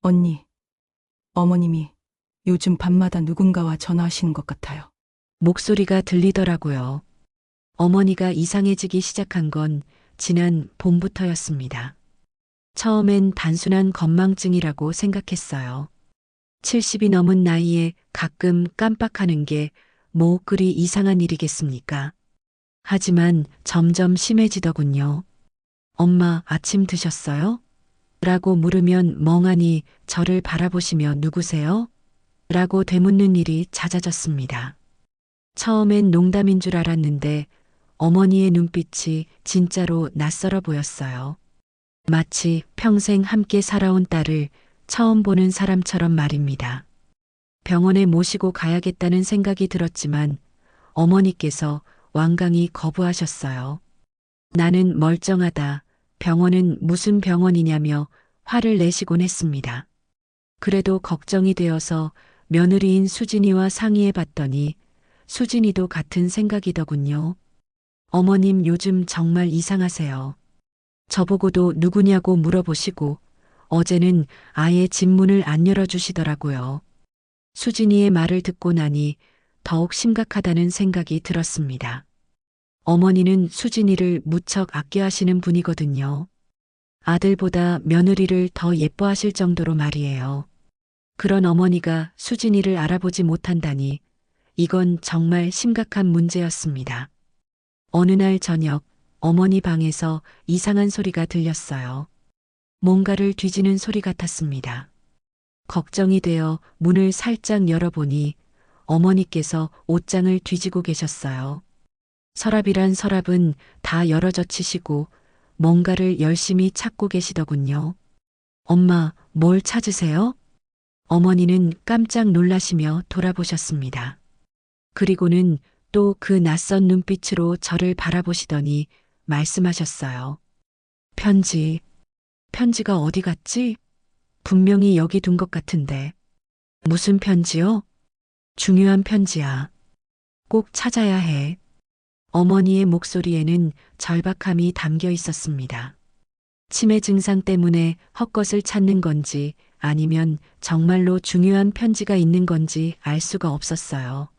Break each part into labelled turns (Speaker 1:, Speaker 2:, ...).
Speaker 1: 언니, 어머님이 요즘 밤마다 누군가와 전화하시는 것 같아요.
Speaker 2: 목소리가 들리더라고요. 어머니가 이상해지기 시작한 건 지난 봄부터였습니다. 처음엔 단순한 건망증이라고 생각했어요. 70이 넘은 나이에 가끔 깜빡하는 게 뭐 그리 이상한 일이겠습니까? 하지만 점점 심해지더군요. 엄마 아침 드셨어요? 라고 물으면 멍하니 저를 바라보시며 누구세요? 라고 되묻는 일이 잦아졌습니다. 처음엔 농담인 줄 알았는데 어머니의 눈빛이 진짜로 낯설어 보였어요. 마치 평생 함께 살아온 딸을 처음 보는 사람처럼 말입니다. 병원에 모시고 가야겠다는 생각이 들었지만 어머니께서 완강히 거부하셨어요. 나는 멀쩡하다. 병원은 무슨 병원이냐며 화를 내시곤 했습니다. 그래도 걱정이 되어서 며느리인 수진이와 상의해 봤더니 수진이도 같은 생각이더군요. 어머님 요즘 정말 이상하세요. 저보고도 누구냐고 물어보시고 어제는 아예 집문을 안 열어주시더라고요. 수진이의 말을 듣고 나니 더욱 심각하다는 생각이 들었습니다. 어머니는 수진이를 무척 아껴하시는 분이거든요. 아들보다 며느리를 더 예뻐하실 정도로 말이에요. 그런 어머니가 수진이를 알아보지 못한다니 이건 정말 심각한 문제였습니다. 어느 날 저녁 어머니 방에서 이상한 소리가 들렸어요. 뭔가를 뒤지는 소리 같았습니다. 걱정이 되어 문을 살짝 열어보니 어머니께서 옷장을 뒤지고 계셨어요. 서랍이란 서랍은 다 열어젖히시고 뭔가를 열심히 찾고 계시더군요. 엄마, 뭘 찾으세요? 어머니는 깜짝 놀라시며 돌아보셨습니다. 그리고는 또 그 낯선 눈빛으로 저를 바라보시더니 말씀하셨어요. 편지. 편지가 어디 갔지? 분명히 여기 둔 것 같은데. 무슨 편지요? 중요한 편지야. 꼭 찾아야 해. 어머니의 목소리에는 절박함이 담겨 있었습니다. 치매 증상 때문에 헛것을 찾는 건지 아니면 정말로 중요한 편지가 있는 건지 알 수가 없었어요.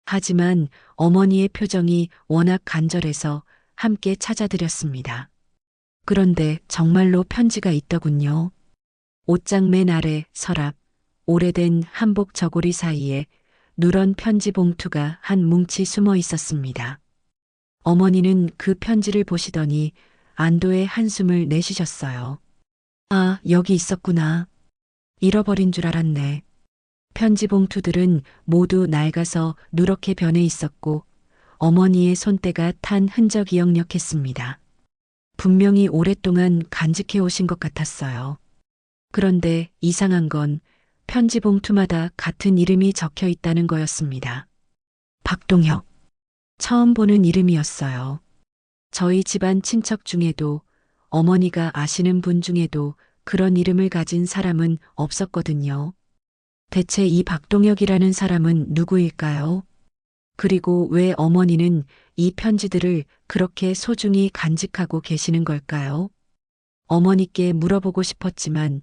Speaker 2: 하지만 어머니의 표정이 워낙 간절해서 함께 찾아드렸습니다. 그런데 정말로 편지가 있더군요. 옷장 맨 아래 서랍, 오래된 한복 저고리 사이에 누런 편지 봉투가 한 뭉치 숨어 있었습니다. 어머니는 그 편지를 보시더니 안도의 한숨을 내쉬셨어요. 아, 여기 있었구나. 잃어버린 줄 알았네. 편지 봉투들은 모두 낡아서 누렇게 변해 있었고 어머니의 손때가 탄 흔적이 역력했습니다. 분명히 오랫동안 간직해 오신 것 같았어요. 그런데 이상한 건 편지 봉투마다 같은 이름이 적혀 있다는 거였습니다. 박동혁. 처음 보는 이름이었어요. 저희 집안 친척 중에도 어머니가 아시는 분 중에도 그런 이름을 가진 사람은 없었거든요. 대체 이 박동혁이라는 사람은 누구일까요? 그리고 왜 어머니는 이 편지들을 그렇게 소중히 간직하고 계시는 걸까요? 어머니께 물어보고 싶었지만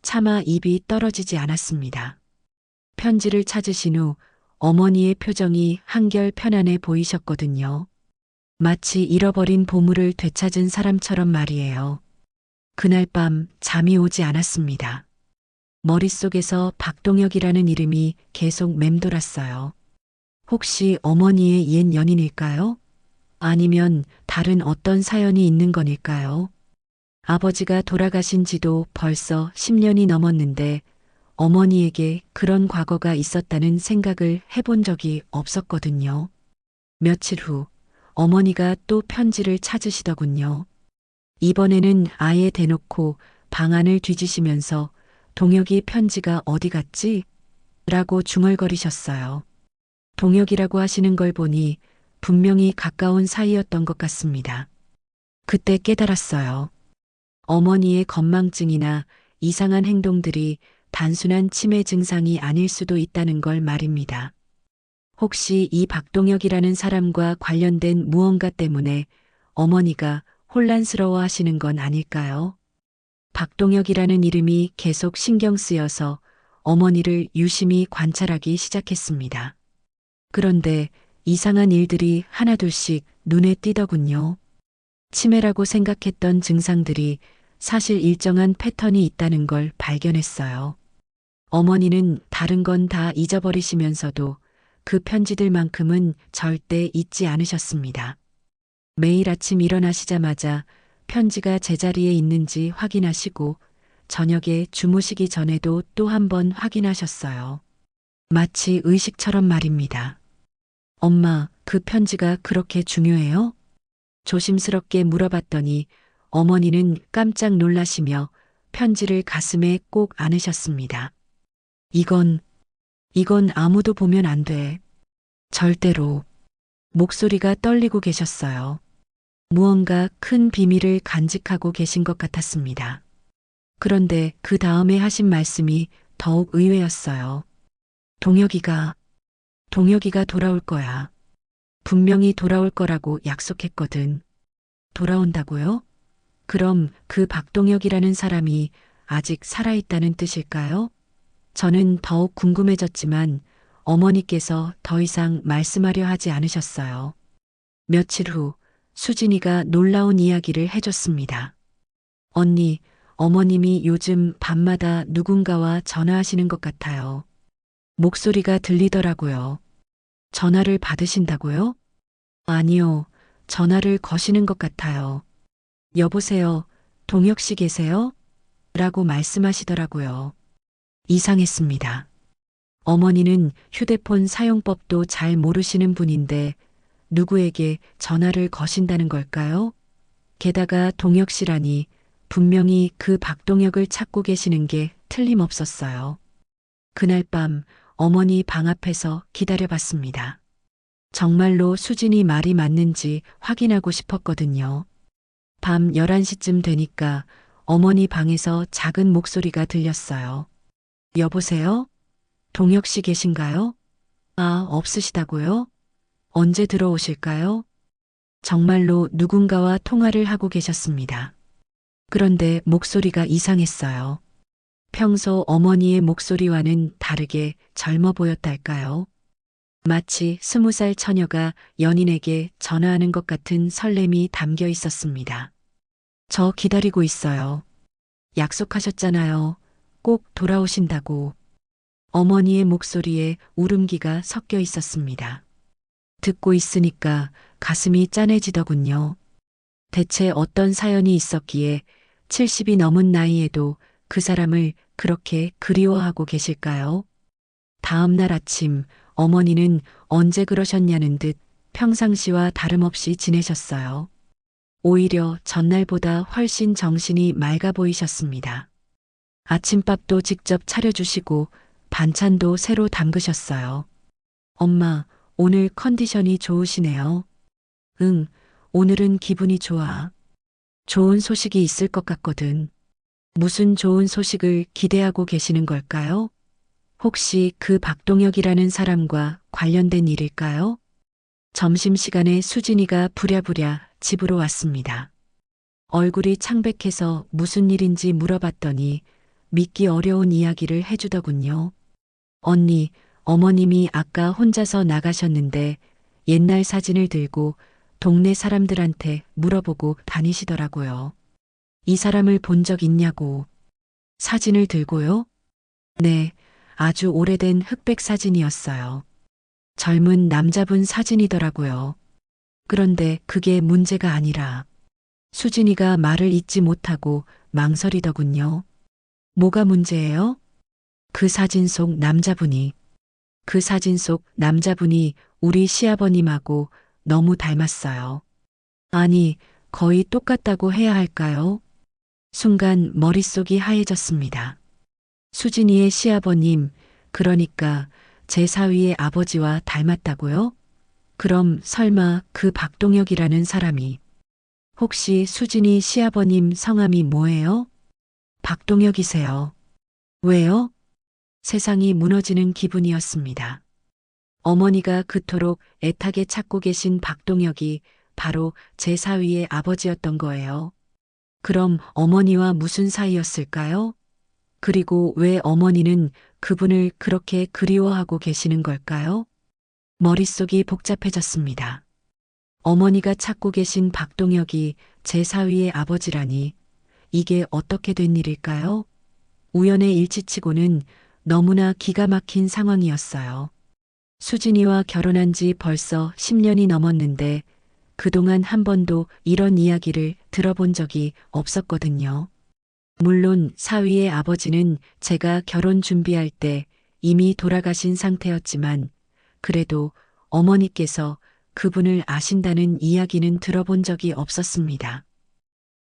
Speaker 2: 차마 입이 떨어지지 않았습니다. 편지를 찾으신 후 어머니의 표정이 한결 편안해 보이셨거든요. 마치 잃어버린 보물을 되찾은 사람처럼 말이에요. 그날 밤 잠이 오지 않았습니다. 머릿속에서 박동혁이라는 이름이 계속 맴돌았어요. 혹시 어머니의 옛 연인일까요? 아니면 다른 어떤 사연이 있는 건일까요? 아버지가 돌아가신 지도 벌써 10년이 넘었는데 어머니에게 그런 과거가 있었다는 생각을 해본 적이 없었거든요. 며칠 후 어머니가 또 편지를 찾으시더군요. 이번에는 아예 대놓고 방안을 뒤지시면서 동혁이 편지가 어디 갔지? 라고 중얼거리셨어요. 동혁이라고 하시는 걸 보니 분명히 가까운 사이였던 것 같습니다. 그때 깨달았어요. 어머니의 건망증이나 이상한 행동들이 단순한 치매 증상이 아닐 수도 있다는 걸 말입니다. 혹시 이 박동혁이라는 사람과 관련된 무언가 때문에 어머니가 혼란스러워 하시는 건 아닐까요? 박동혁이라는 이름이 계속 신경 쓰여서 어머니를 유심히 관찰하기 시작했습니다. 그런데 이상한 일들이 하나둘씩 눈에 띄더군요. 치매라고 생각했던 증상들이 사실 일정한 패턴이 있다는 걸 발견했어요. 어머니는 다른 건 다 잊어버리시면서도 그 편지들만큼은 절대 잊지 않으셨습니다. 매일 아침 일어나시자마자 편지가 제자리에 있는지 확인하시고 저녁에 주무시기 전에도 또 한 번 확인하셨어요. 마치 의식처럼 말입니다. 엄마, 그 편지가 그렇게 중요해요? 조심스럽게 물어봤더니 어머니는 깜짝 놀라시며 편지를 가슴에 꼭 안으셨습니다. 이건 아무도 보면 안 돼. 절대로. 목소리가 떨리고 계셨어요. 무언가 큰 비밀을 간직하고 계신 것 같았습니다. 그런데 그 다음에 하신 말씀이 더욱 의외였어요. 동혁이가 돌아올 거야. 분명히 돌아올 거라고 약속했거든. 돌아온다고요? 그럼 그 박동혁이라는 사람이 아직 살아있다는 뜻일까요? 저는 더욱 궁금해졌지만 어머니께서 더 이상 말씀하려 하지 않으셨어요. 며칠 후 수진이가 놀라운 이야기를 해줬습니다. 언니, 어머님이 요즘 밤마다 누군가와 전화하시는 것 같아요. 목소리가 들리더라고요. 전화를 받으신다고요? 아니요, 전화를 거시는 것 같아요. 여보세요, 동혁 씨 계세요? 라고 말씀하시더라고요. 이상했습니다. 어머니는 휴대폰 사용법도 잘 모르시는 분인데 누구에게 전화를 거신다는 걸까요? 게다가 동혁 씨라니 분명히 그 박동혁을 찾고 계시는 게 틀림없었어요. 그날 밤 어머니 방 앞에서 기다려봤습니다. 정말로 수진이 말이 맞는지 확인하고 싶었거든요. 밤 11시쯤 되니까 어머니 방에서 작은 목소리가 들렸어요. 여보세요? 동혁 씨 계신가요? 아, 없으시다고요? 언제 들어오실까요? 정말로 누군가와 통화를 하고 계셨습니다. 그런데 목소리가 이상했어요. 평소 어머니의 목소리와는 다르게 젊어 보였달까요? 마치 20살 처녀가 연인에게 전화하는 것 같은 설렘이 담겨 있었습니다. 저 기다리고 있어요. 약속하셨잖아요. 꼭 돌아오신다고. 어머니의 목소리에 울음기가 섞여 있었습니다. 듣고 있으니까 가슴이 짠해지더군요. 대체 어떤 사연이 있었기에 70이 넘은 나이에도 그 사람을 그렇게 그리워하고 계실까요? 다음 날 아침 어머니는 언제 그러셨냐는 듯 평상시와 다름없이 지내셨어요. 오히려 전날보다 훨씬 정신이 맑아 보이셨습니다. 아침밥도 직접 차려주시고 반찬도 새로 담그셨어요. 엄마, 오늘 컨디션이 좋으시네요. 응, 오늘은 기분이 좋아. 좋은 소식이 있을 것 같거든. 무슨 좋은 소식을 기대하고 계시는 걸까요? 혹시 그 박동혁이라는 사람과 관련된 일일까요? 점심시간에 수진이가 부랴부랴 집으로 왔습니다. 얼굴이 창백해서 무슨 일인지 물어봤더니 믿기 어려운 이야기를 해주더군요. 언니, 어머님이 아까 혼자서 나가셨는데 옛날 사진을 들고 동네 사람들한테 물어보고 다니시더라고요. 이 사람을 본 적 있냐고. 사진을 들고요? 네, 아주 오래된 흑백 사진이었어요. 젊은 남자분 사진이더라고요. 그런데 그게 문제가 아니라 수진이가 말을 잇지 못하고 망설이더군요. 뭐가 문제예요? 그 사진 속 남자분이 우리 시아버님하고 너무 닮았어요. 아니, 거의 똑같다고 해야 할까요? 순간 머릿속이 하얘졌습니다. 수진이의 시아버님, 그러니까 제 사위의 아버지와 닮았다고요? 그럼 설마 그 박동혁이라는 사람이 혹시 수진이 시아버님 성함이 뭐예요? 박동혁이세요. 왜요? 세상이 무너지는 기분이었습니다. 어머니가 그토록 애타게 찾고 계신 박동혁이 바로 제 사위의 아버지였던 거예요. 그럼 어머니와 무슨 사이였을까요? 그리고 왜 어머니는 그분을 그렇게 그리워하고 계시는 걸까요? 머릿속이 복잡해졌습니다. 어머니가 찾고 계신 박동혁이 제 사위의 아버지라니 이게 어떻게 된 일일까요? 우연의 일치치고는 너무나 기가 막힌 상황이었어요. 수진이와 결혼한 지 벌써 10년이 넘었는데 그동안 한 번도 이런 이야기를 들어본 적이 없었거든요. 물론 사위의 아버지는 제가 결혼 준비할 때 이미 돌아가신 상태였지만 그래도 어머니께서 그분을 아신다는 이야기는 들어본 적이 없었습니다.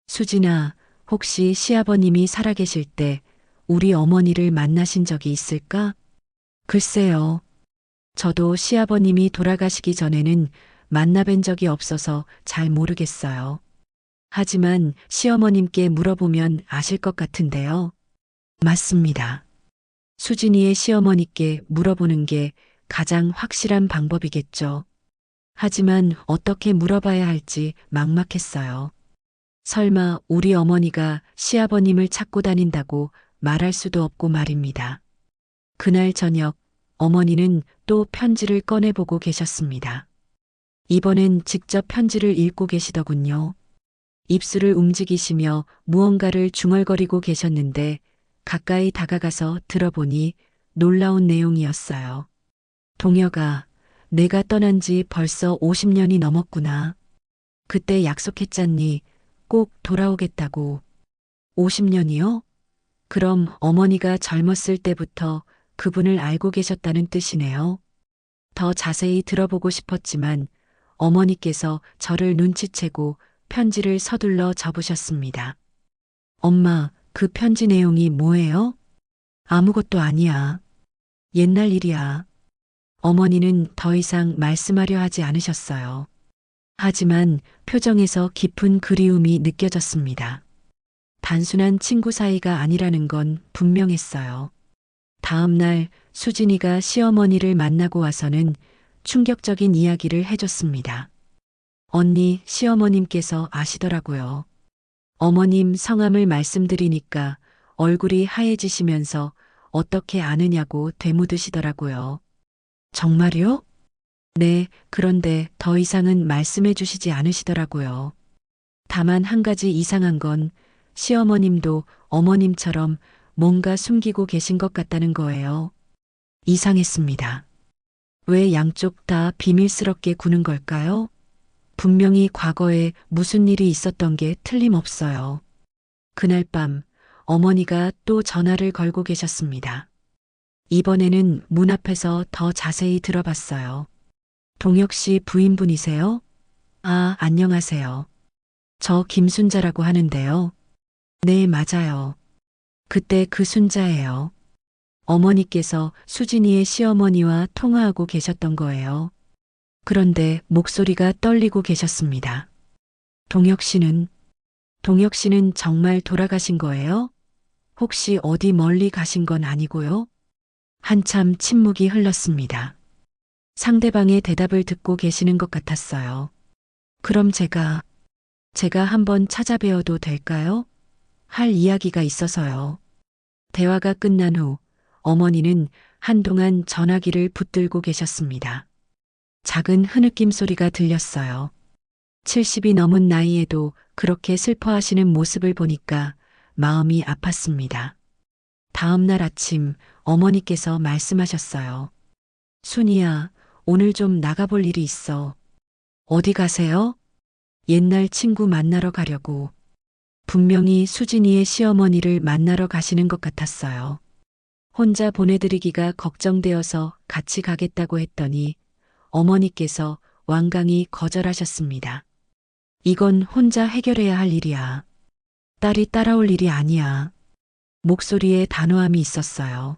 Speaker 2: 수진아, 혹시 시아버님이 살아계실 때 우리 어머니를 만나신 적이 있을까? 글쎄요. 저도 시아버님이 돌아가시기 전에는 만나뵌 적이 없어서 잘 모르겠어요. 하지만 시어머님께 물어보면 아실 것 같은데요. 맞습니다. 수진이의 시어머니께 물어보는 게 가장 확실한 방법이겠죠. 하지만 어떻게 물어봐야 할지 막막했어요. 설마 우리 어머니가 시아버님을 찾고 다닌다고 말할 수도 없고 말입니다. 그날 저녁 어머니는 또 편지를 꺼내보고 계셨습니다. 이번엔 직접 편지를 읽고 계시더군요. 입술을 움직이시며 무언가를 중얼거리고 계셨는데 가까이 다가가서 들어보니 놀라운 내용이었어요. 동혁아, 내가 떠난 지 벌써 50년이 넘었구나. 그때 약속했잖니 꼭 돌아오겠다고. 50년이요? 그럼 어머니가 젊었을 때부터 그분을 알고 계셨다는 뜻이네요. 더 자세히 들어보고 싶었지만 어머니께서 저를 눈치채고 편지를 서둘러 접으셨습니다. 엄마, 그 편지 내용이 뭐예요? 아무것도 아니야. 옛날 일이야. 어머니는 더 이상 말씀하려 하지 않으셨어요. 하지만 표정에서 깊은 그리움이 느껴졌습니다. 단순한 친구 사이가 아니라는 건 분명했어요. 다음 날 수진이가 시어머니를 만나고 와서는 충격적인 이야기를 해줬습니다. 언니, 시어머님께서 아시더라고요. 어머님 성함을 말씀드리니까 얼굴이 하얘지시면서 어떻게 아느냐고 되묻으시더라고요. 정말요? 네, 그런데 더 이상은 말씀해 주시지 않으시더라고요. 다만 한 가지 이상한 건 시어머님도 어머님처럼 뭔가 숨기고 계신 것 같다는 거예요. 이상했습니다. 왜 양쪽 다 비밀스럽게 구는 걸까요? 분명히 과거에 무슨 일이 있었던 게 틀림없어요. 그날 밤 어머니가 또 전화를 걸고 계셨습니다. 이번에는 문 앞에서 더 자세히 들어봤어요. 동혁 씨 부인분이세요? 아, 안녕하세요. 저 김순자라고 하는데요. 네, 맞아요. 그때 그 순자예요. 어머니께서 수진이의 시어머니와 통화하고 계셨던 거예요. 그런데 목소리가 떨리고 계셨습니다. 동혁 씨는 정말 돌아가신 거예요? 혹시 어디 멀리 가신 건 아니고요? 한참 침묵이 흘렀습니다. 상대방의 대답을 듣고 계시는 것 같았어요. 그럼 제가 한번 찾아뵈어도 될까요? 할 이야기가 있어서요. 대화가 끝난 후 어머니는 한동안 전화기를 붙들고 계셨습니다. 작은 흐느낌 소리가 들렸어요. 70이 넘은 나이에도 그렇게 슬퍼하시는 모습을 보니까 마음이 아팠습니다. 다음 날 아침 어머니께서 말씀하셨어요. 순이야, 오늘 좀 나가볼 일이 있어. 어디 가세요? 옛날 친구 만나러 가려고. 분명히 수진이의 시어머니를 만나러 가시는 것 같았어요. 혼자 보내드리기가 걱정되어서 같이 가겠다고 했더니 어머니께서 완강히 거절하셨습니다. 이건 혼자 해결해야 할 일이야. 딸이 따라올 일이 아니야. 목소리에 단호함이 있었어요.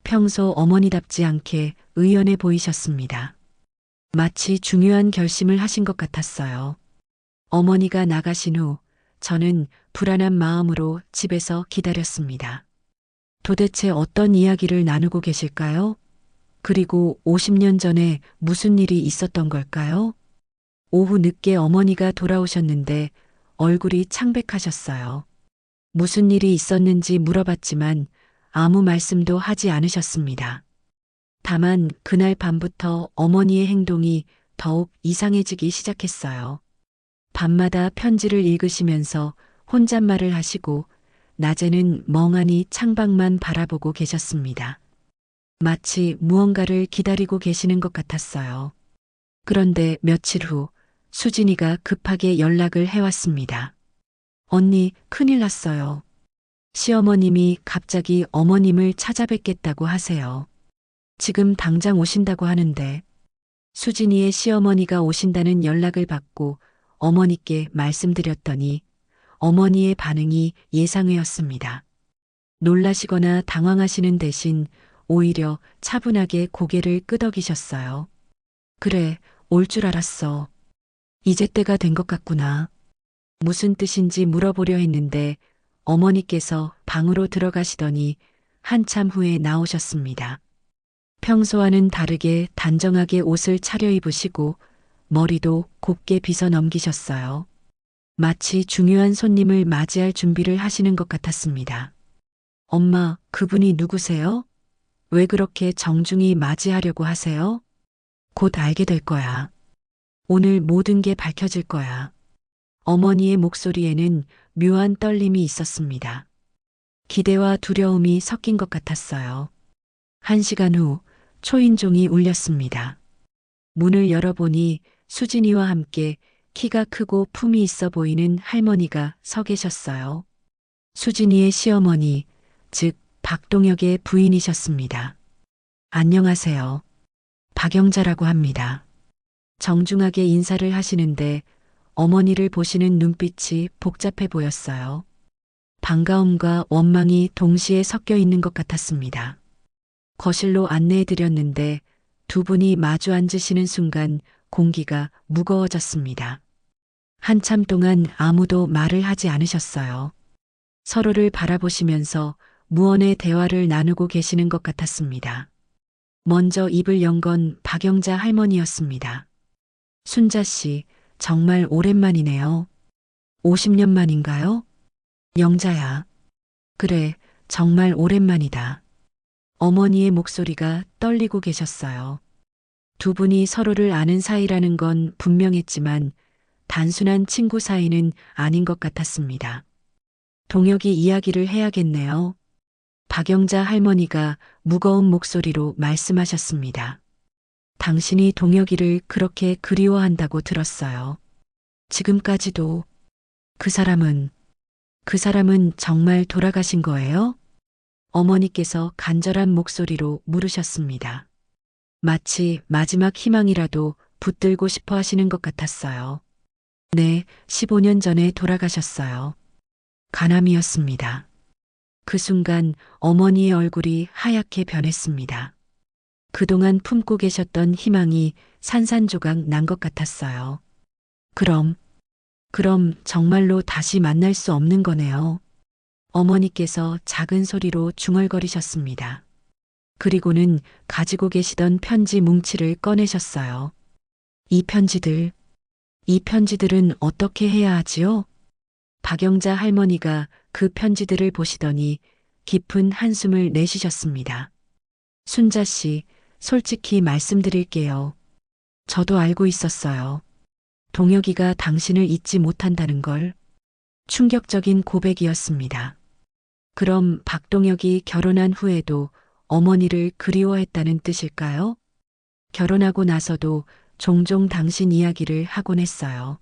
Speaker 2: 평소 어머니답지 않게 의연해 보이셨습니다. 마치 중요한 결심을 하신 것 같았어요. 어머니가 나가신 후 저는 불안한 마음으로 집에서 기다렸습니다. 도대체 어떤 이야기를 나누고 계실까요? 그리고 50년 전에 무슨 일이 있었던 걸까요? 오후 늦게 어머니가 돌아오셨는데 얼굴이 창백하셨어요. 무슨 일이 있었는지 물어봤지만 아무 말씀도 하지 않으셨습니다. 다만 그날 밤부터 어머니의 행동이 더욱 이상해지기 시작했어요. 밤마다 편지를 읽으시면서 혼잣말을 하시고 낮에는 멍하니 창밖만 바라보고 계셨습니다. 마치 무언가를 기다리고 계시는 것 같았어요. 그런데 며칠 후 수진이가 급하게 연락을 해왔습니다. 언니, 큰일 났어요. 시어머님이 갑자기 어머님을 찾아뵙겠다고 하세요. 지금 당장 오신다고 하는데 수진이의 시어머니가 오신다는 연락을 받고 어머니께 말씀드렸더니 어머니의 반응이 예상외였습니다. 놀라시거나 당황하시는 대신 오히려 차분하게 고개를 끄덕이셨어요. 그래, 올 줄 알았어. 이제 때가 된 것 같구나. 무슨 뜻인지 물어보려 했는데 어머니께서 방으로 들어가시더니 한참 후에 나오셨습니다. 평소와는 다르게 단정하게 옷을 차려입으시고 머리도 곱게 빗어 넘기셨어요. 마치 중요한 손님을 맞이할 준비를 하시는 것 같았습니다. 엄마, 그분이 누구세요? 왜 그렇게 정중히 맞이하려고 하세요? 곧 알게 될 거야. 오늘 모든 게 밝혀질 거야. 어머니의 목소리에는 묘한 떨림이 있었습니다. 기대와 두려움이 섞인 것 같았어요. 1시간 후 초인종이 울렸습니다. 문을 열어보니 수진이와 함께 키가 크고 품이 있어 보이는 할머니가 서 계셨어요. 수진이의 시어머니, 즉 박동혁의 부인이셨습니다. 안녕하세요. 박영자라고 합니다. 정중하게 인사를 하시는데 어머니를 보시는 눈빛이 복잡해 보였어요. 반가움과 원망이 동시에 섞여 있는 것 같았습니다. 거실로 안내해 드렸는데 두 분이 마주 앉으시는 순간 공기가 무거워졌습니다. 한참 동안 아무도 말을 하지 않으셨어요. 서로를 바라보시면서 무언의 대화를 나누고 계시는 것 같았습니다. 먼저 입을 연 건 박영자 할머니였습니다. 순자 씨, 정말 오랜만이네요. 50년 만인가요? 영자야. 그래, 정말 오랜만이다. 어머니의 목소리가 떨리고 계셨어요. 두 분이 서로를 아는 사이라는 건 분명했지만 단순한 친구 사이는 아닌 것 같았습니다. 동혁이 이야기를 해야겠네요. 박영자 할머니가 무거운 목소리로 말씀하셨습니다. 당신이 동혁이를 그렇게 그리워한다고 들었어요. 지금까지도 그 사람은 정말 돌아가신 거예요? 어머니께서 간절한 목소리로 물으셨습니다. 마치 마지막 희망이라도 붙들고 싶어 하시는 것 같았어요. 네, 15년 전에 돌아가셨어요. 간암이었습니다. 그 순간 어머니의 얼굴이 하얗게 변했습니다. 그동안 품고 계셨던 희망이 산산조각 난 것 같았어요. 그럼 정말로 다시 만날 수 없는 거네요. 어머니께서 작은 소리로 중얼거리셨습니다. 그리고는 가지고 계시던 편지 뭉치를 꺼내셨어요. 이 편지들은 어떻게 해야 하지요? 박영자 할머니가 그 편지들을 보시더니 깊은 한숨을 내쉬셨습니다. 순자 씨, 솔직히 말씀드릴게요. 저도 알고 있었어요. 동혁이가 당신을 잊지 못한다는 걸. 충격적인 고백이었습니다. 그럼 박동혁이 결혼한 후에도 어머니를 그리워했다는 뜻일까요? 결혼하고 나서도 종종 당신 이야기를 하곤 했어요.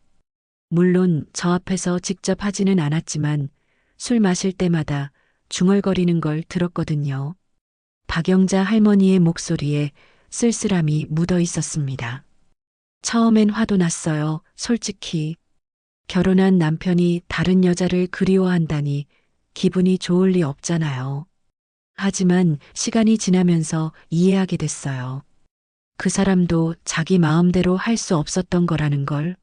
Speaker 2: 물론 저 앞에서 직접 하지는 않았지만 술 마실 때마다 중얼거리는 걸 들었거든요. 박영자 할머니의 목소리에 쓸쓸함이 묻어 있었습니다. 처음엔 화도 났어요, 솔직히. 결혼한 남편이 다른 여자를 그리워한다니 기분이 좋을 리 없잖아요. 하지만 시간이 지나면서 이해하게 됐어요. 그 사람도 자기 마음대로 할 수 없었던 거라는 걸.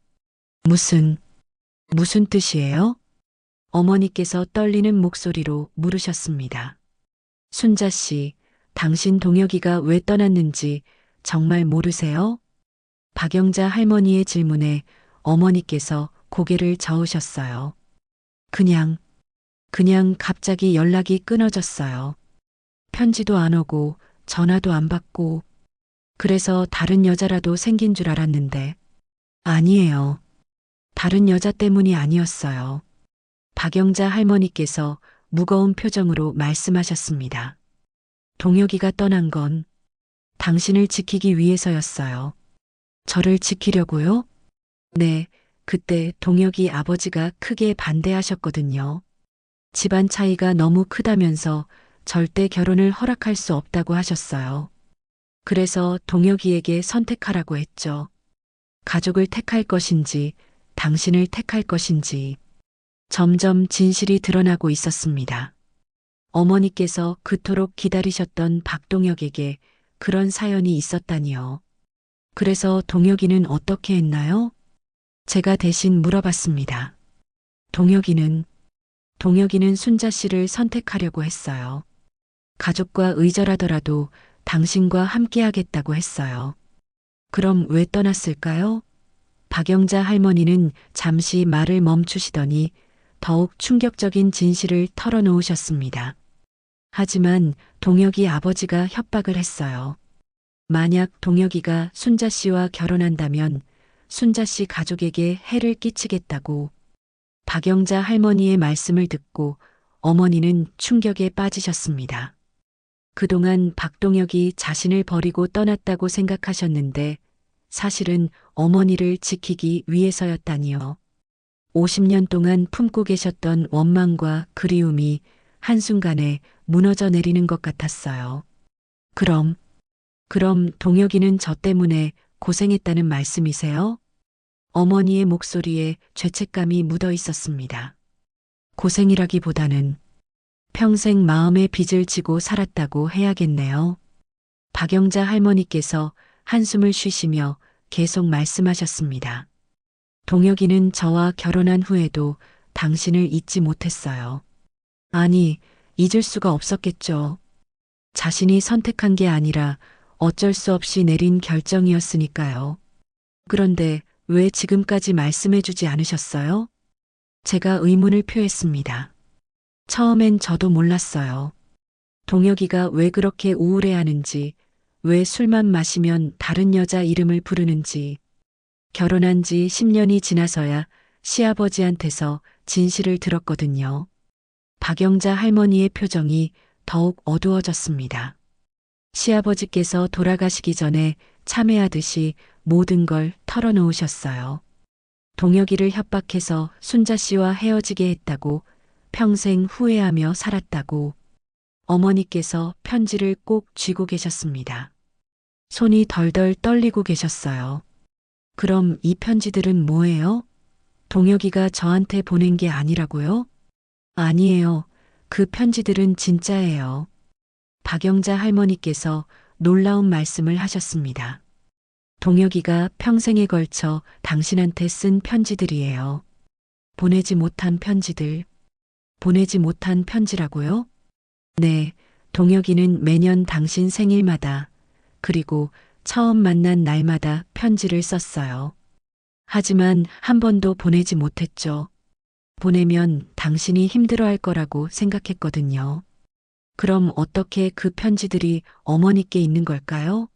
Speaker 2: 무슨 뜻이에요? 어머니께서 떨리는 목소리로 물으셨습니다. 순자 씨, 당신 동혁이가 왜 떠났는지 정말 모르세요? 박영자 할머니의 질문에 어머니께서 고개를 저으셨어요. 그냥 갑자기 연락이 끊어졌어요. 편지도 안 오고 전화도 안 받고 그래서 다른 여자라도 생긴 줄 알았는데 아니에요. 다른 여자 때문이 아니었어요. 박영자 할머니께서 무거운 표정으로 말씀하셨습니다. 동혁이가 떠난 건 당신을 지키기 위해서였어요. 저를 지키려고요? 네, 그때 동혁이 아버지가 크게 반대하셨거든요. 집안 차이가 너무 크다면서 절대 결혼을 허락할 수 없다고 하셨어요. 그래서 동혁이에게 선택하라고 했죠. 가족을 택할 것인지, 당신을 택할 것인지. 점점 진실이 드러나고 있었습니다. 어머니께서 그토록 기다리셨던 박동혁에게 그런 사연이 있었다니요. 그래서 동혁이는 어떻게 했나요? 제가 대신 물어봤습니다. 동혁이는 순자 씨를 선택하려고 했어요. 가족과 의절하더라도 당신과 함께 하겠다고 했어요. 그럼 왜 떠났을까요? 박영자 할머니는 잠시 말을 멈추시더니 더욱 충격적인 진실을 털어놓으셨습니다. 하지만 동혁이 아버지가 협박을 했어요. 만약 동혁이가 순자 씨와 결혼한다면 순자 씨 가족에게 해를 끼치겠다고. 박영자 할머니의 말씀을 듣고 어머니는 충격에 빠지셨습니다. 그동안 박동혁이 자신을 버리고 떠났다고 생각하셨는데 사실은 어머니를 지키기 위해서였다니요. 50년 동안 품고 계셨던 원망과 그리움이 한순간에 무너져 내리는 것 같았어요. 그럼 동혁이는 저 때문에 고생했다는 말씀이세요? 어머니의 목소리에 죄책감이 묻어 있었습니다. 고생이라기보다는 평생 마음의 빚을 지고 살았다고 해야겠네요. 박영자 할머니께서 한숨을 쉬시며 계속 말씀하셨습니다. 동혁이는 저와 결혼한 후에도 당신을 잊지 못했어요. 아니, 잊을 수가 없었겠죠. 자신이 선택한 게 아니라 어쩔 수 없이 내린 결정이었으니까요. 그런데 왜 지금까지 말씀해주지 않으셨어요? 제가 의문을 표했습니다. 처음엔 저도 몰랐어요. 동혁이가 왜 그렇게 우울해하는지, 왜 술만 마시면 다른 여자 이름을 부르는지, 결혼한 지 10년이 지나서야 시아버지한테서 진실을 들었거든요. 박영자 할머니의 표정이 더욱 어두워졌습니다. 시아버지께서 돌아가시기 전에 참회하듯이 모든 걸 털어놓으셨어요. 동혁이를 협박해서 순자 씨와 헤어지게 했다고, 평생 후회하며 살았다고. 어머니께서 편지를 꼭 쥐고 계셨습니다. 손이 덜덜 떨리고 계셨어요. 그럼 이 편지들은 뭐예요? 동혁이가 저한테 보낸 게 아니라고요? 아니에요. 그 편지들은 진짜예요. 박영자 할머니께서 놀라운 말씀을 하셨습니다. 동혁이가 평생에 걸쳐 당신한테 쓴 편지들이에요. 보내지 못한 편지들. 보내지 못한 편지라고요? 네, 동혁이는 매년 당신 생일마다 그리고 처음 만난 날마다 편지를 썼어요. 하지만 한 번도 보내지 못했죠. 보내면 당신이 힘들어할 거라고 생각했거든요. 그럼 어떻게 그 편지들이 어머니께 있는 걸까요?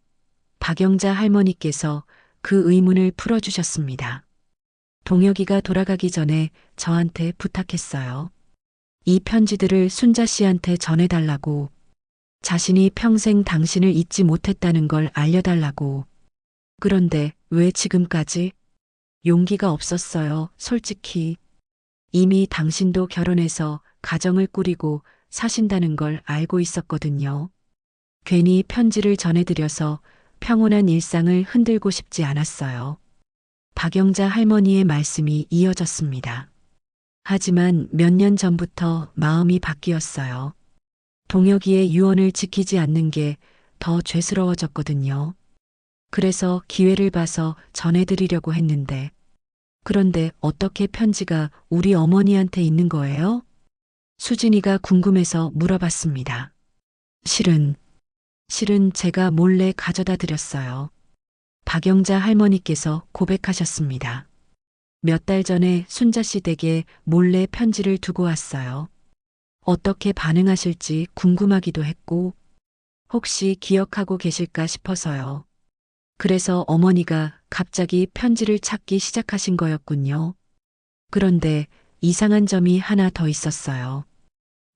Speaker 2: 박영자 할머니께서 그 의문을 풀어주셨습니다. 동혁이가 돌아가기 전에 저한테 부탁했어요. 이 편지들을 순자 씨한테 전해달라고. 자신이 평생 당신을 잊지 못했다는 걸 알려달라고. 그런데 왜 지금까지? 용기가 없었어요, 솔직히. 이미 당신도 결혼해서 가정을 꾸리고 사신다는 걸 알고 있었거든요. 괜히 편지를 전해드려서 평온한 일상을 흔들고 싶지 않았어요. 박영자 할머니의 말씀이 이어졌습니다. 하지만 몇 년 전부터 마음이 바뀌었어요. 동혁이의 유언을 지키지 않는 게 더 죄스러워졌거든요. 그래서 기회를 봐서 전해드리려고 했는데, 그런데 어떻게 편지가 우리 어머니한테 있는 거예요? 수진이가 궁금해서 물어봤습니다. 실은 제가 몰래 가져다 드렸어요. 박영자 할머니께서 고백하셨습니다. 몇 달 전에 순자 씨 댁에 몰래 편지를 두고 왔어요. 어떻게 반응하실지 궁금하기도 했고, 혹시 기억하고 계실까 싶어서요. 그래서 어머니가 갑자기 편지를 찾기 시작하신 거였군요. 그런데 이상한 점이 하나 더 있었어요.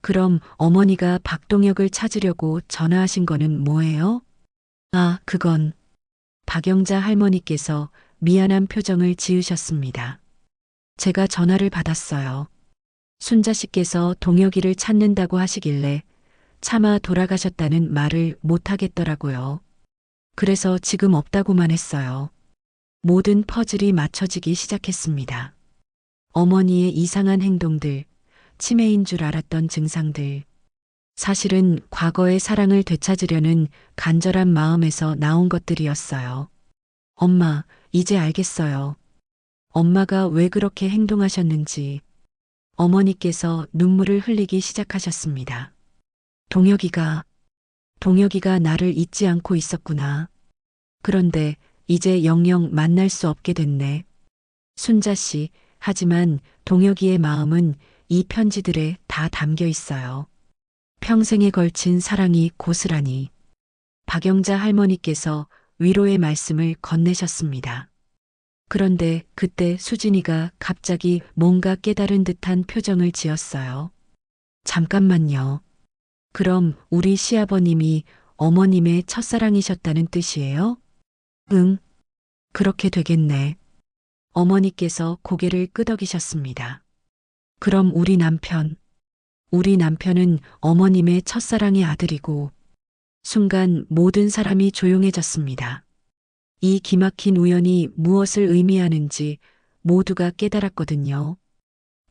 Speaker 2: 그럼 어머니가 박동혁을 찾으려고 전화하신 거는 뭐예요? 아, 그건 박영자 할머니께서 미안한 표정을 지으셨습니다. 제가 전화를 받았어요. 순자 씨께서 동혁이를 찾는다고 하시길래 차마 돌아가셨다는 말을 못 하겠더라고요. 그래서 지금 없다고만 했어요. 모든 퍼즐이 맞춰지기 시작했습니다. 어머니의 이상한 행동들, 치매인 줄 알았던 증상들. 사실은 과거의 사랑을 되찾으려는 간절한 마음에서 나온 것들이었어요. 엄마, 이제 알겠어요. 엄마가 왜 그렇게 행동하셨는지. 어머니께서 눈물을 흘리기 시작하셨습니다. 동혁이가 나를 잊지 않고 있었구나. 그런데 이제 영영 만날 수 없게 됐네. 순자 씨, 하지만 동혁이의 마음은 이 편지들에 다 담겨 있어요. 평생에 걸친 사랑이 고스란히. 박영자 할머니께서 위로의 말씀을 건네셨습니다. 그런데 그때 수진이가 갑자기 뭔가 깨달은 듯한 표정을 지었어요. 잠깐만요. 그럼 우리 시아버님이 어머님의 첫사랑이셨다는 뜻이에요? 응, 그렇게 되겠네. 어머니께서 고개를 끄덕이셨습니다. 그럼 우리 남편은 어머님의 첫사랑의 아들이고, 순간 모든 사람이 조용해졌습니다. 이 기막힌 우연이 무엇을 의미하는지 모두가 깨달았거든요.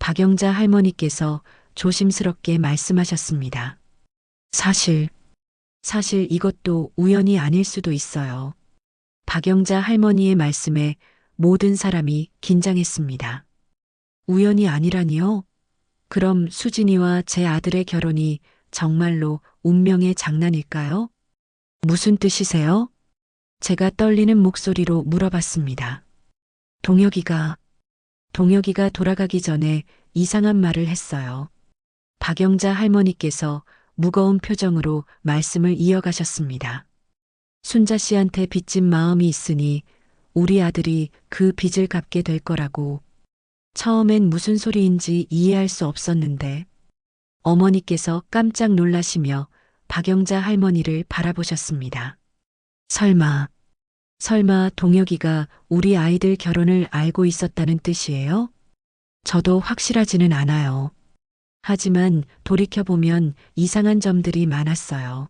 Speaker 2: 박영자 할머니께서 조심스럽게 말씀하셨습니다. 사실 이것도 우연이 아닐 수도 있어요. 박영자 할머니의 말씀에 모든 사람이 긴장했습니다. 우연이 아니라니요? 그럼 수진이와 제 아들의 결혼이 정말로 운명의 장난일까요? 무슨 뜻이세요? 제가 떨리는 목소리로 물어봤습니다. 동혁이가 돌아가기 전에 이상한 말을 했어요. 박영자 할머니께서 무거운 표정으로 말씀을 이어가셨습니다. 순자 씨한테 빚진 마음이 있으니 우리 아들이 그 빚을 갚게 될 거라고. 처음엔 무슨 소리인지 이해할 수 없었는데 어머니께서 깜짝 놀라시며 박영자 할머니를 바라보셨습니다. 설마 동혁이가 우리 아이들 결혼을 알고 있었다는 뜻이에요? 저도 확실하지는 않아요. 하지만 돌이켜보면 이상한 점들이 많았어요.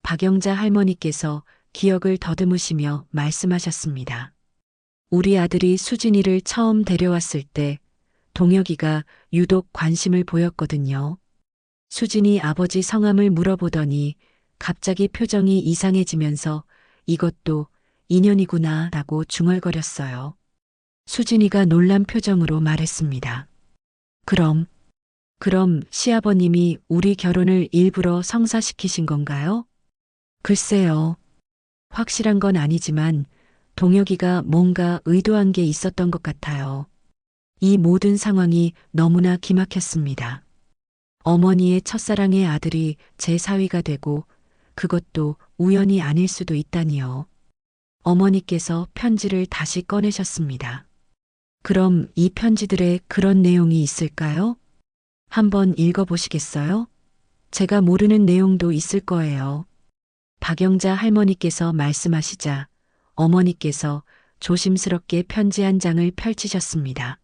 Speaker 2: 박영자 할머니께서 기억을 더듬으시며 말씀하셨습니다. 우리 아들이 수진이를 처음 데려왔을 때 동혁이가 유독 관심을 보였거든요. 수진이 아버지 성함을 물어보더니 갑자기 표정이 이상해지면서 이것도 인연이구나 라고 중얼거렸어요. 수진이가 놀란 표정으로 말했습니다. 그럼 시아버님이 우리 결혼을 일부러 성사시키신 건가요? 글쎄요. 확실한 건 아니지만 동혁이가 뭔가 의도한 게 있었던 것 같아요. 이 모든 상황이 너무나 기막혔습니다. 어머니의 첫사랑의 아들이 제 사위가 되고 그것도 우연이 아닐 수도 있다니요. 어머니께서 편지를 다시 꺼내셨습니다. 그럼 이 편지들에 그런 내용이 있을까요? 한번 읽어보시겠어요? 제가 모르는 내용도 있을 거예요. 박영자 할머니께서 말씀하시자 어머니께서 조심스럽게 편지 한 장을 펼치셨습니다.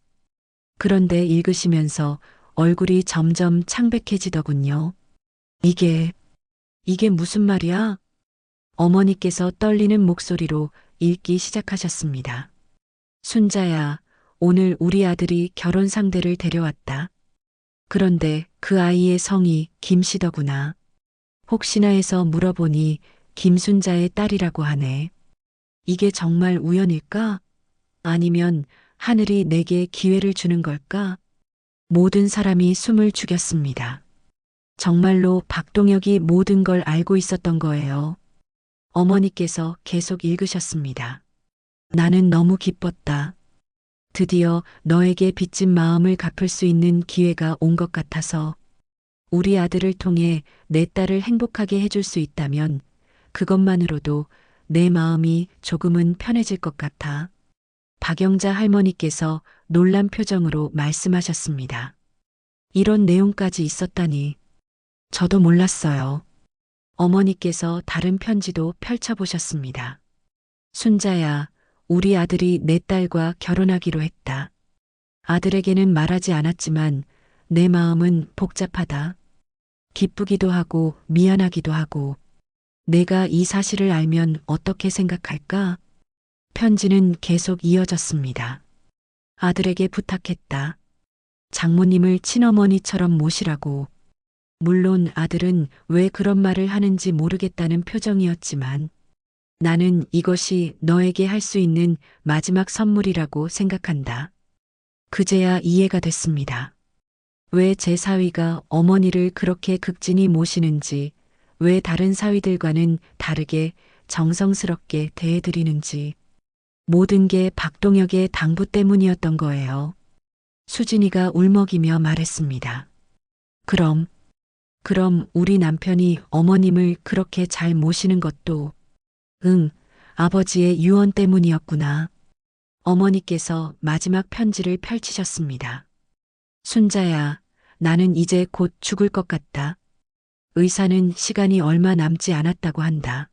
Speaker 2: 그런데 읽으시면서 얼굴이 점점 창백해지더군요. 이게 무슨 말이야? 어머니께서 떨리는 목소리로 읽기 시작하셨습니다. 순자야, 오늘 우리 아들이 결혼 상대를 데려왔다. 그런데 그 아이의 성이 김씨더구나. 혹시나 해서 물어보니 김순자의 딸이라고 하네. 이게 정말 우연일까? 아니면 하늘이 내게 기회를 주는 걸까? 모든 사람이 숨을 죽였습니다. 정말로 박동혁이 모든 걸 알고 있었던 거예요. 어머니께서 계속 읽으셨습니다. 나는 너무 기뻤다. 드디어 너에게 빚진 마음을 갚을 수 있는 기회가 온 것 같아서 우리 아들을 통해 내 딸을 행복하게 해줄 수 있다면 그것만으로도 내 마음이 조금은 편해질 것 같아. 박영자 할머니께서 놀란 표정으로 말씀하셨습니다. 이런 내용까지 있었다니 저도 몰랐어요. 어머니께서 다른 편지도 펼쳐보셨습니다. 순자야, 우리 아들이 내 딸과 결혼하기로 했다. 아들에게는 말하지 않았지만 내 마음은 복잡하다. 기쁘기도 하고 미안하기도 하고 내가 이 사실을 알면 어떻게 생각할까? 편지는 계속 이어졌습니다. 아들에게 부탁했다. 장모님을 친어머니처럼 모시라고. 물론 아들은 왜 그런 말을 하는지 모르겠다는 표정이었지만 나는 이것이 너에게 할 수 있는 마지막 선물이라고 생각한다. 그제야 이해가 됐습니다. 왜 제 사위가 어머니를 그렇게 극진히 모시는지, 왜 다른 사위들과는 다르게 정성스럽게 대해드리는지, 모든 게 박동혁의 당부 때문이었던 거예요. 수진이가 울먹이며 말했습니다. 그럼 우리 남편이 어머님을 그렇게 잘 모시는 것도 응, 아버지의 유언 때문이었구나. 어머니께서 마지막 편지를 펼치셨습니다. 순자야, 나는 이제 곧 죽을 것 같다. 의사는 시간이 얼마 남지 않았다고 한다.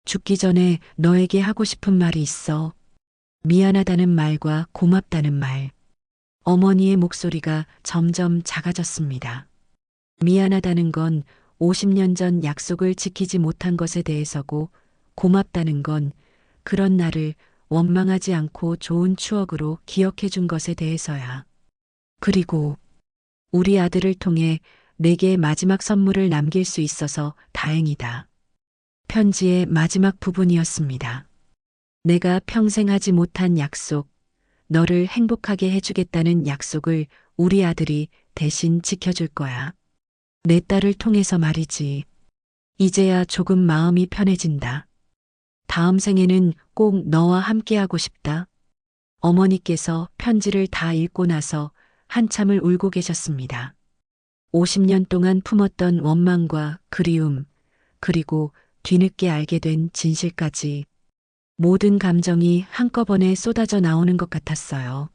Speaker 2: 죽기 전에 너에게 하고 싶은 말이 있어. 미안하다는 말과 고맙다는 말. 어머니의 목소리가 점점 작아졌습니다. 미안하다는 건 50년 전 약속을 지키지 못한 것에 대해서고, 고맙다는 건 그런 나를 원망하지 않고 좋은 추억으로 기억해 준 것에 대해서야. 그리고 우리 아들을 통해 내게 마지막 선물을 남길 수 있어서 다행이다. 편지의 마지막 부분이었습니다. 내가 평생 하지 못한 약속, 너를 행복하게 해주겠다는 약속을 우리 아들이 대신 지켜줄 거야. 내 딸을 통해서 말이지. 이제야 조금 마음이 편해진다. 다음 생에는 꼭 너와 함께하고 싶다. 어머니께서 편지를 다 읽고 나서 한참을 울고 계셨습니다. 50년 동안 품었던 원망과 그리움, 그리고 뒤늦게 알게 된 진실까지 모든 감정이 한꺼번에 쏟아져 나오는 것 같았어요.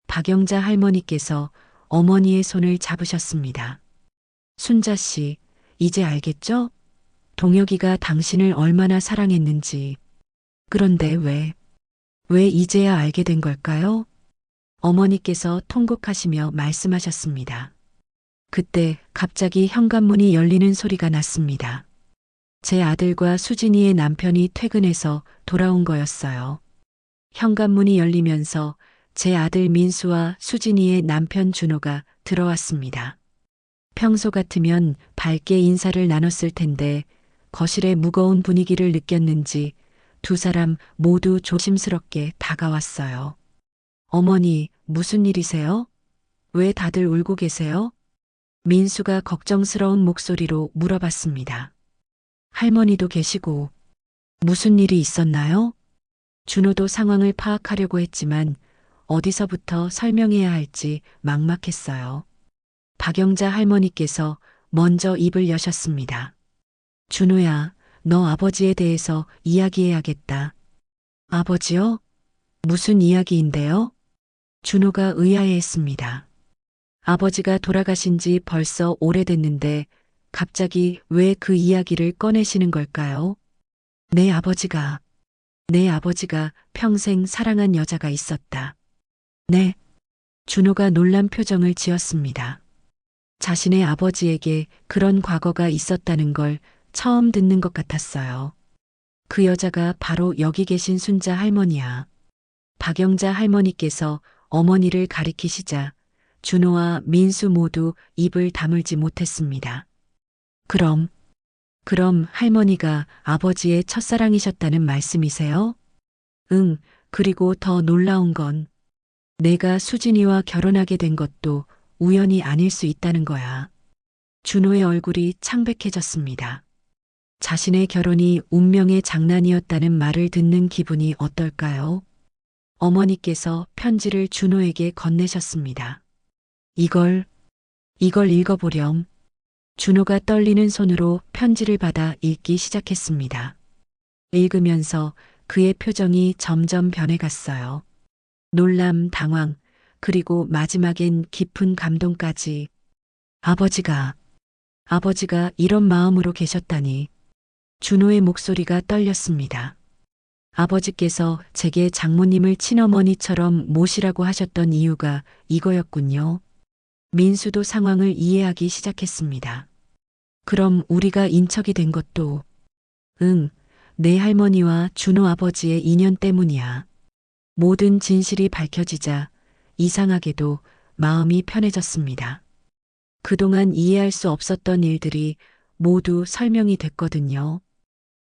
Speaker 2: 박영자 할머니께서 어머니의 손을 잡으셨습니다. 순자 씨, 이제 알겠죠? 동혁이가 당신을 얼마나 사랑했는지. 그런데 왜 이제야 알게 된 걸까요? 어머니께서 통곡하시며 말씀하셨습니다. 그때 갑자기 현관문이 열리는 소리가 났습니다. 제 아들과 수진이의 남편이 퇴근해서 돌아온 거였어요. 현관문이 열리면서 제 아들 민수와 수진이의 남편 준호가 들어왔습니다. 평소 같으면 밝게 인사를 나눴을 텐데 거실의 무거운 분위기를 느꼈는지 두 사람 모두 조심스럽게 다가왔어요. 어머니, 무슨 일이세요? 왜 다들 울고 계세요? 민수가 걱정스러운 목소리로 물어봤습니다. 할머니도 계시고 무슨 일이 있었나요? 준호도 상황을 파악하려고 했지만 어디서부터 설명해야 할지 막막했어요. 박영자 할머니께서 먼저 입을 여셨습니다. 준호야, 너 아버지에 대해서 이야기해야겠다. 아버지요? 무슨 이야기인데요? 준호가 의아해했습니다. 아버지가 돌아가신 지 벌써 오래됐는데 갑자기 왜 그 이야기를 꺼내시는 걸까요? 내 아버지가 평생 사랑한 여자가 있었다. 네. 준호가 놀란 표정을 지었습니다. 자신의 아버지에게 그런 과거가 있었다는 걸 처음 듣는 것 같았어요. 그 여자가 바로 여기 계신 순자 할머니야. 박영자 할머니께서 어머니를 가리키시자 준호와 민수 모두 입을 다물지 못했습니다. 그럼 할머니가 아버지의 첫사랑이셨다는 말씀이세요? 응, 그리고 더 놀라운 건 내가 수진이와 결혼하게 된 것도 우연이 아닐 수 있다는 거야. 준호의 얼굴이 창백해졌습니다. 자신의 결혼이 운명의 장난이었다는 말을 듣는 기분이 어떨까요? 어머니께서 편지를 준호에게 건네셨습니다. 이걸 읽어보렴. 준호가 떨리는 손으로 편지를 받아 읽기 시작했습니다. 읽으면서 그의 표정이 점점 변해갔어요. 놀람, 당황, 그리고 마지막엔 깊은 감동까지. 아버지가 이런 마음으로 계셨다니. 준호의 목소리가 떨렸습니다. 아버지께서 제게 장모님을 친어머니처럼 모시라고 하셨던 이유가 이거였군요. 민수도 상황을 이해하기 시작했습니다. 그럼 우리가 인척이 된 것도, 응, 내 할머니와 준호 아버지의 인연 때문이야. 모든 진실이 밝혀지자 이상하게도 마음이 편해졌습니다. 그동안 이해할 수 없었던 일들이 모두 설명이 됐거든요.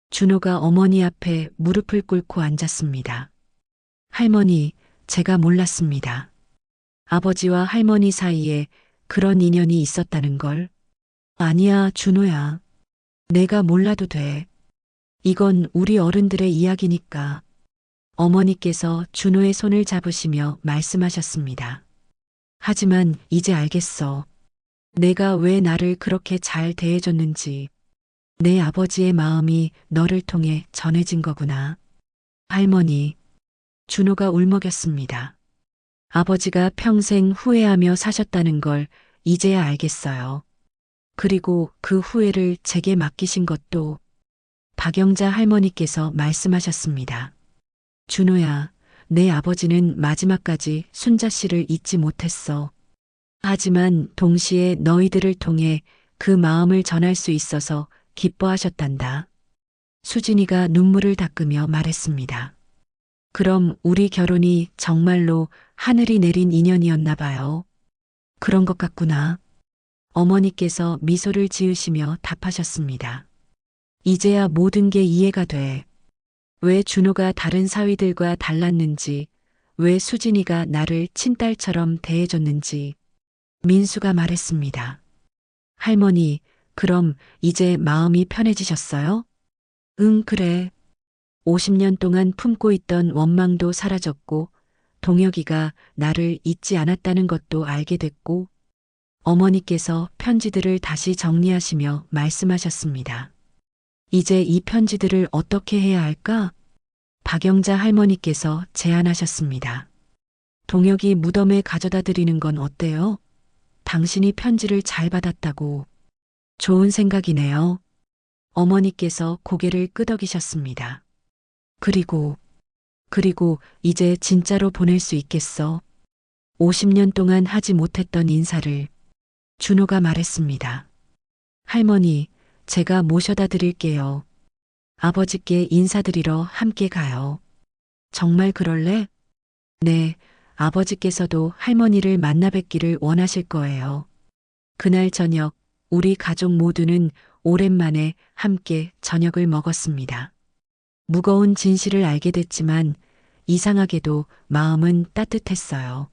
Speaker 2: 준호가 어머니 앞에 무릎을 꿇고 앉았습니다. 할머니, 제가 몰랐습니다. 아버지와 할머니 사이에 그런 인연이 있었다는 걸. 아니야, 준호야. 내가 몰라도 돼. 이건 우리 어른들의 이야기니까. 어머니께서 준호의 손을 잡으시며 말씀하셨습니다. 하지만 이제 알겠어. 내가 왜 나를 그렇게 잘 대해줬는지. 내 아버지의 마음이 너를 통해 전해진 거구나. 할머니, 준호가 울먹였습니다. 아버지가 평생 후회하며 사셨다는 걸 이제야 알겠어요. 그리고 그 후회를 제게 맡기신 것도 박영자 할머니께서 말씀하셨습니다. 준호야, 내 아버지는 마지막까지 순자 씨를 잊지 못했어. 하지만 동시에 너희들을 통해 그 마음을 전할 수 있어서 기뻐하셨단다. 수진이가 눈물을 닦으며 말했습니다. 그럼 우리 결혼이 정말로 하늘이 내린 인연이었나 봐요. 그런 것 같구나. 어머니께서 미소를 지으시며 답하셨습니다. 이제야 모든 게 이해가 돼. 왜 준호가 다른 사위들과 달랐는지, 왜 수진이가 나를 친딸처럼 대해줬는지. 민수가 말했습니다. 할머니, 그럼 이제 마음이 편해지셨어요? 응, 그래. 50년 동안 품고 있던 원망도 사라졌고, 동혁이가 나를 잊지 않았다는 것도 알게 됐고, 어머니께서 편지들을 다시 정리하시며 말씀하셨습니다. 이제 이 편지들을 어떻게 해야 할까? 박영자 할머니께서 제안하셨습니다. 동혁이 무덤에 가져다 드리는 건 어때요? 당신이 편지를 잘 받았다고. 좋은 생각이네요. 어머니께서 고개를 끄덕이셨습니다. 그리고 이제 진짜로 보낼 수 있겠어. 50년 동안 하지 못했던 인사를. 준호가 말했습니다. 할머니, 제가 모셔다 드릴게요. 아버지께 인사드리러 함께 가요. 정말 그럴래? 네, 아버지께서도 할머니를 만나 뵙기를 원하실 거예요. 그날 저녁, 우리 가족 모두는 오랜만에 함께 저녁을 먹었습니다. 무거운 진실을 알게 됐지만 이상하게도 마음은 따뜻했어요.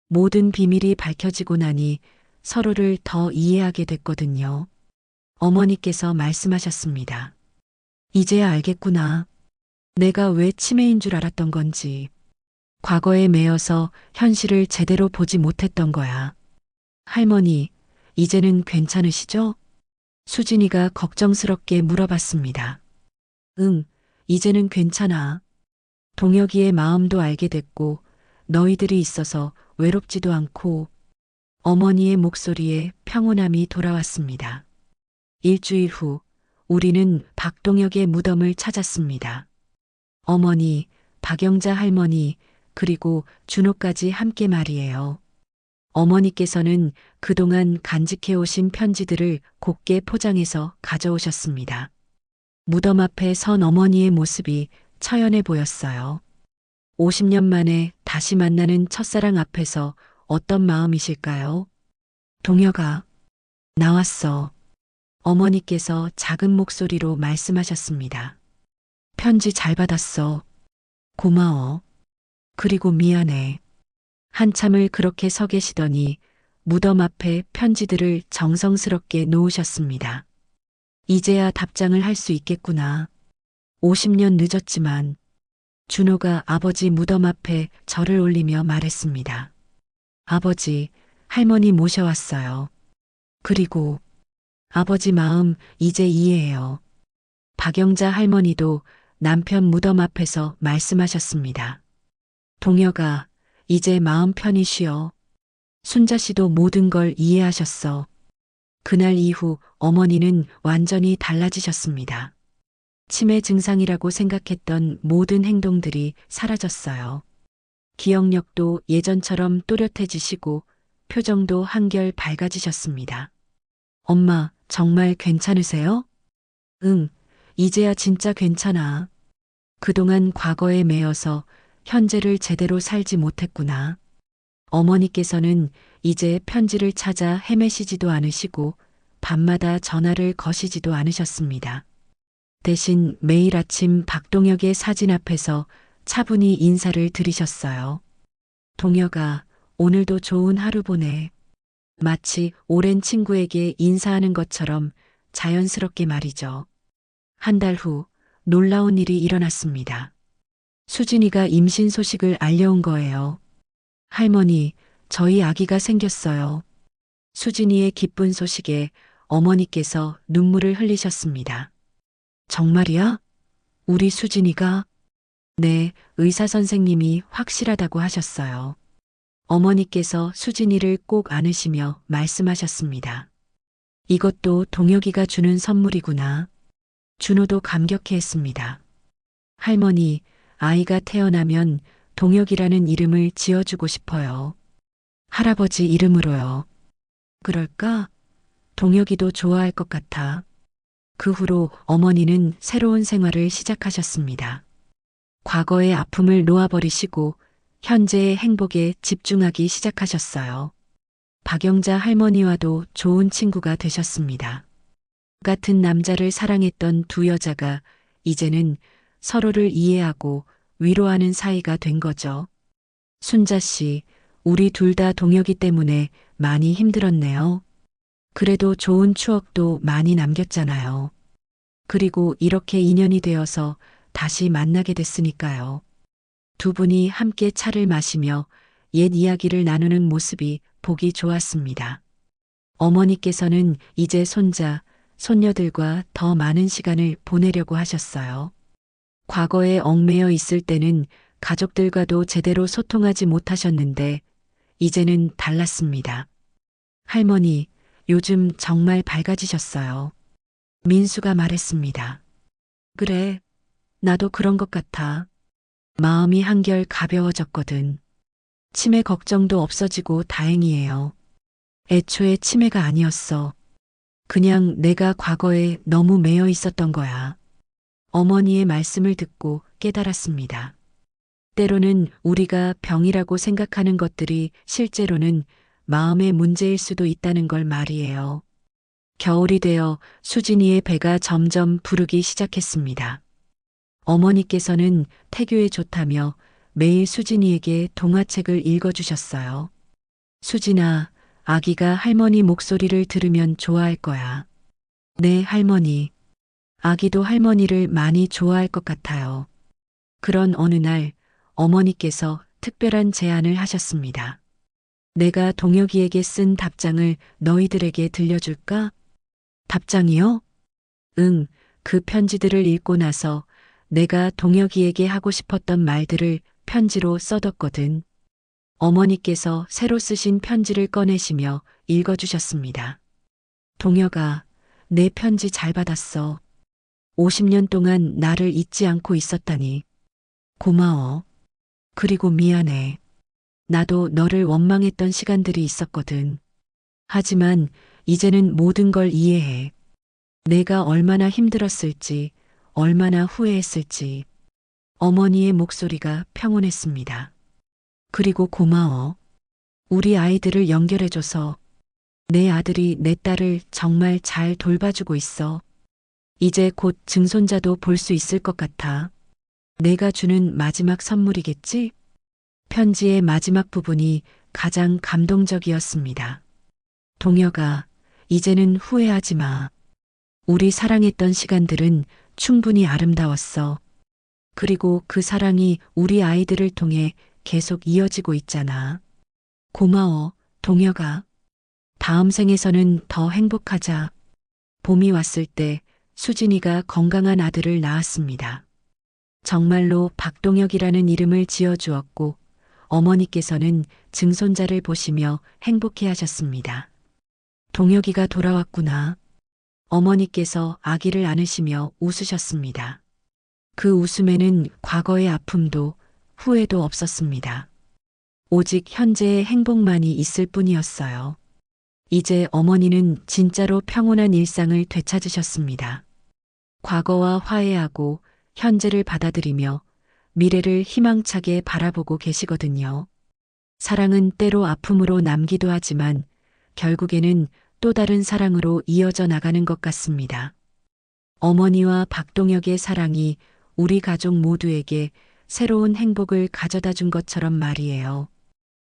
Speaker 2: 모든 비밀이 밝혀지고 나니 서로를 더 이해하게 됐거든요. 어머니께서 말씀하셨습니다. 이제야 알겠구나. 내가 왜 치매인 줄 알았던 건지. 과거에 매여서 현실을 제대로 보지 못했던 거야. 할머니, 이제는 괜찮으시죠? 수진이가 걱정스럽게 물어봤습니다. 응, 이제는 괜찮아. 동혁이의 마음도 알게 됐고 너희들이 있어서 외롭지도 않고. 어머니의 목소리에 평온함이 돌아왔습니다. 일주일 후 우리는 박동혁의 무덤을 찾았습니다. 어머니, 박영자 할머니, 그리고 준호까지 함께 말이에요. 어머니께서는 그동안 간직해오신 편지들을 곱게 포장해서 가져오셨습니다. 무덤 앞에 선 어머니의 모습이 처연해 보였어요. 50년 만에 다시 만나는 첫사랑 앞에서 어떤 마음이실까요? 동혁아, 나왔어. 어머니께서 작은 목소리로 말씀하셨습니다. 편지 잘 받았어. 고마워. 그리고 미안해. 한참을 그렇게 서 계시더니 무덤 앞에 편지들을 정성스럽게 놓으셨습니다. 이제야 답장을 할 수 있겠구나. 50년 늦었지만 준호가 아버지 무덤 앞에 절을 올리며 말했습니다. 아버지, 할머니 모셔왔어요. 그리고 아버지 마음 이제 이해해요. 박영자 할머니도 남편 무덤 앞에서 말씀하셨습니다. 동혁아, 이제 마음 편히 쉬어. 순자 씨도 모든 걸 이해하셨어. 그날 이후 어머니는 완전히 달라지셨습니다. 치매 증상이라고 생각했던 모든 행동들이 사라졌어요. 기억력도 예전처럼 또렷해지시고 표정도 한결 밝아지셨습니다. 엄마, 정말 괜찮으세요? 응, 이제야 진짜 괜찮아. 그동안 과거에 매여서 현재를 제대로 살지 못했구나. 어머니께서는 이제 편지를 찾아 헤매시지도 않으시고 밤마다 전화를 거시지도 않으셨습니다. 대신 매일 아침 박동혁의 사진 앞에서 차분히 인사를 드리셨어요. 동혁아, 오늘도 좋은 하루 보내. 마치 오랜 친구에게 인사하는 것처럼 자연스럽게 말이죠. 한 달 후 놀라운 일이 일어났습니다. 수진이가 임신 소식을 알려온 거예요. 할머니, 저희 아기가 생겼어요. 수진이의 기쁜 소식에 어머니께서 눈물을 흘리셨습니다. 정말이야? 우리 수진이가? 네, 의사 선생님이 확실하다고 하셨어요. 어머니께서 수진이를 꼭 안으시며 말씀하셨습니다. 이것도 동혁이가 주는 선물이구나. 준호도 감격해했습니다. 할머니, 아이가 태어나면 동혁이라는 이름을 지어주고 싶어요. 할아버지 이름으로요. 그럴까? 동혁이도 좋아할 것 같아. 그 후로 어머니는 새로운 생활을 시작하셨습니다. 과거의 아픔을 놓아버리시고 현재의 행복에 집중하기 시작하셨어요. 박영자 할머니와도 좋은 친구가 되셨습니다. 같은 남자를 사랑했던 두 여자가 이제는 서로를 이해하고 위로하는 사이가 된 거죠. 순자 씨, 우리 둘 다 동혁이 때문에 많이 힘들었네요. 그래도 좋은 추억도 많이 남겼잖아요. 그리고 이렇게 인연이 되어서 다시 만나게 됐으니까요. 두 분이 함께 차를 마시며 옛 이야기를 나누는 모습이 보기 좋았습니다. 어머니께서는 이제 손자, 손녀들과 더 많은 시간을 보내려고 하셨어요. 과거에 얽매여 있을 때는 가족들과도 제대로 소통하지 못하셨는데 이제는 달랐습니다. 할머니, 요즘 정말 밝아지셨어요. 민수가 말했습니다. 그래, 나도 그런 것 같아. 마음이 한결 가벼워졌거든. 치매 걱정도 없어지고 다행이에요. 애초에 치매가 아니었어. 그냥 내가 과거에 너무 매여 있었던 거야. 어머니의 말씀을 듣고 깨달았습니다. 때로는 우리가 병이라고 생각하는 것들이 실제로는 마음의 문제일 수도 있다는 걸 말이에요. 겨울이 되어 수진이의 배가 점점 부르기 시작했습니다. 어머니께서는 태교에 좋다며 매일 수진이에게 동화책을 읽어주셨어요. 수진아, 아기가 할머니 목소리를 들으면 좋아할 거야. 네, 할머니. 아기도 할머니를 많이 좋아할 것 같아요. 그런 어느 날 어머니께서 특별한 제안을 하셨습니다. 내가 동혁이에게 쓴 답장을 너희들에게 들려줄까? 답장이요? 응, 그 편지들을 읽고 나서 내가 동혁이에게 하고 싶었던 말들을 편지로 써뒀거든. 어머니께서 새로 쓰신 편지를 꺼내시며 읽어주셨습니다. 동혁아, 내 편지 잘 받았어. 50년 동안 나를 잊지 않고 있었다니. 고마워. 그리고 미안해. 나도 너를 원망했던 시간들이 있었거든. 하지만 이제는 모든 걸 이해해. 내가 얼마나 힘들었을지, 얼마나 후회했을지. 어머니의 목소리가 평온했습니다. 그리고 고마워. 우리 아이들을 연결해줘서 내 아들이 내 딸을 정말 잘 돌봐주고 있어. 이제 곧 증손자도 볼 수 있을 것 같아. 내가 주는 마지막 선물이겠지? 편지의 마지막 부분이 가장 감동적이었습니다. 동혁아, 이제는 후회하지 마. 우리 사랑했던 시간들은 충분히 아름다웠어. 그리고 그 사랑이 우리 아이들을 통해 계속 이어지고 있잖아. 고마워, 동혁아. 다음 생에서는 더 행복하자. 봄이 왔을 때 수진이가 건강한 아들을 낳았습니다. 정말로 박동혁이라는 이름을 지어주었고 어머니께서는 증손자를 보시며 행복해 하셨습니다. 동혁이가 돌아왔구나. 어머니께서 아기를 안으시며 웃으셨습니다. 그 웃음에는 과거의 아픔도 후회도 없었습니다. 오직 현재의 행복만이 있을 뿐이었어요. 이제 어머니는 진짜로 평온한 일상을 되찾으셨습니다. 과거와 화해하고 현재를 받아들이며 미래를 희망차게 바라보고 계시거든요. 사랑은 때로 아픔으로 남기도 하지만 결국에는 또 다른 사랑으로 이어져 나가는 것 같습니다. 어머니와 박동혁의 사랑이 우리 가족 모두에게 새로운 행복을 가져다 준 것처럼 말이에요.